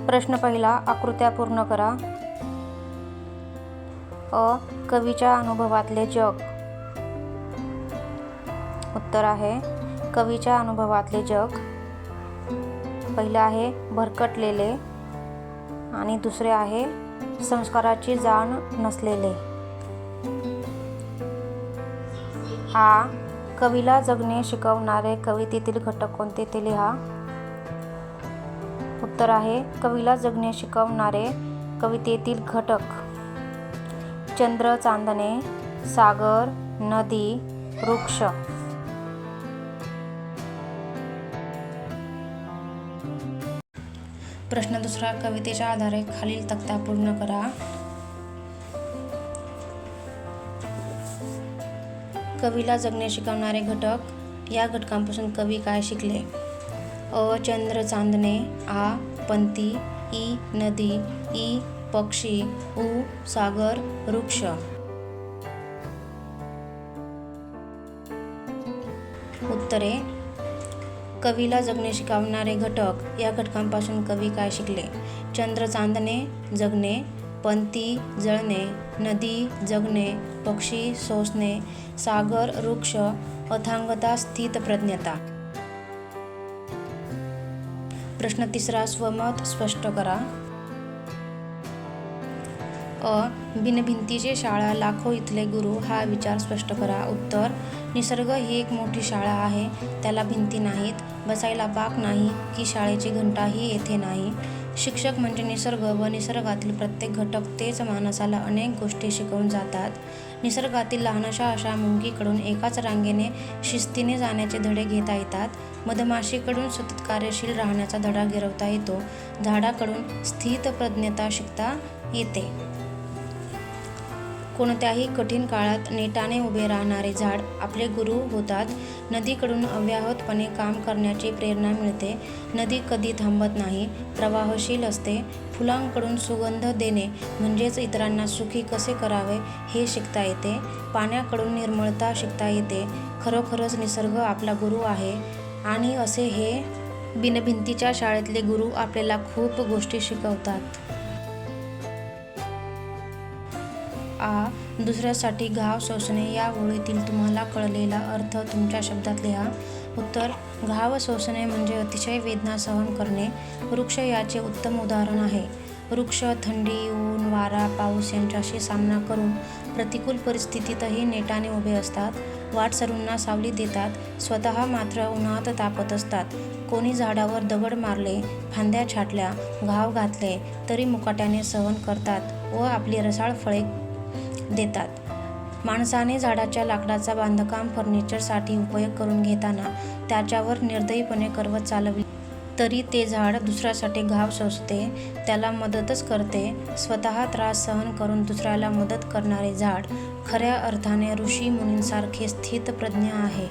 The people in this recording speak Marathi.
प्रश्न पहिला, आकृत्या पूर्ण करा. अ. कवीच्या अनुभवातले जग. उत्तर आहे कवीच्या अनुभवातले जग. पहिले आहे भरकटलेले आणि दुसरे आहे संस्काराची जाण नसलेले. आ. कवीला जगणे शिकवणारे कवितेतील घटक कोणते ते लिहा. उत्तर आहे कवीला जगणे शिकवणारे कवितेतील घटक चंद्र, चांदणे, सागर, नदी, वृक्ष. प्रश्न दुसरा, कवितेच्या आधारे खालील तक्ता पूर्ण करा. कवीला जगणे शिकवणारे घटक. या घटकांपासून कवी काय शिकले? अ. चंद्र, चांदणे. आ. पंथी. ई. नदी. ई. पक्षी. उ. सागर, वृक्ष. उत्तरे. कवीला जगणे शिकवणारे घटक. या घटकांपासून कवी काय शिकले? चंद्र, चांदणे, जगणे. पंथी, जळणे. नदी, जगणे. पक्षी, सोसणे. सागर, वृक्ष. अथांगता, स्थितप्रज्ञता. प्रश्न तिसरा, स्वमत स्पष्ट करा. अ. बिनभिंतीची शाळा, लाखो इथले गुरु. हा विचार स्पष्ट करा. उत्तर. निसर्ग ही एक मोठी शाळा आहे. त्याला भिंती नाहीत, बसायला बाक नाही की शाळेची घंटाही येथे नाही. शिक्षक म्हणजे निसर्ग व निसर्गातील प्रत्येक घटक. तेच माणसाला अनेक गोष्टी शिकवून जातात. निसर्गातील लहानशा अशा मुंगीकडून एकाच रांगेने शिस्तीने जाण्याचे धडे घेता येतात. मधमाशीकडून सतत कार्यशील राहण्याचा धडा गिरवता येतो. झाडाकडून स्थितप्रज्ञता शिकता येते. कोणत्याही कठीण काळात नेटाने उभे राहणारे झाड आपले गुरु होतात. नदीकडून अव्याहतपणे काम करण्याची प्रेरणा मिळते. नदी कधी थांबत नाही, प्रवाहशील असते. फुलांकडून सुगंध देणे म्हणजेच इतरांना सुखी कसे करावे हे शिकता येते. पाण्याकडून निर्मळता शिकता येते. खरोखरच निसर्ग आपला गुरु आहे आणि असे हे बिनभिंतीच्या शाळेतले गुरु आपल्याला खूप गोष्टी शिकवतात. आ. दुसऱ्यासाठी घाव सोसणे. या ओळीतील तुम्हाला कळलेला अर्थ तुमच्या शब्दात लिहा. उत्तर. घाव सोसणे म्हणजे अतिशय वेदना सहन करणे. वृक्ष याचे उत्तम उदाहरण आहे. वृक्ष थंडी, ऊन, वारा, पाऊस यांच्याशी सामना करून प्रतिकूल परिस्थितीतही नेटाने उभे असतात. वाटसरूंना सावली देतात, स्वतः मात्र उन्हात तापत असतात. कोणी झाडावर दगड मारले, फांद्या छाटल्या, घाव घातले तरी मुकाट्याने सहन करतात व आपली रसाळ फळे देतात. माणसाने झाडाच्या लाकडाचा बांधकाम फर्निचरसाठी उपयोग करून घेताना त्याच्यावर निर्दयीपणे करवत चालवली तरी ते झाड दुसऱ्यासाठी घाव सोसते, त्याला मदतच करते. स्वतः त्रास सहन करून दुसऱ्याला मदत करणारे झाड खऱ्या अर्थाने ऋषी मुनींसारखे स्थितप्रज्ञ आहे.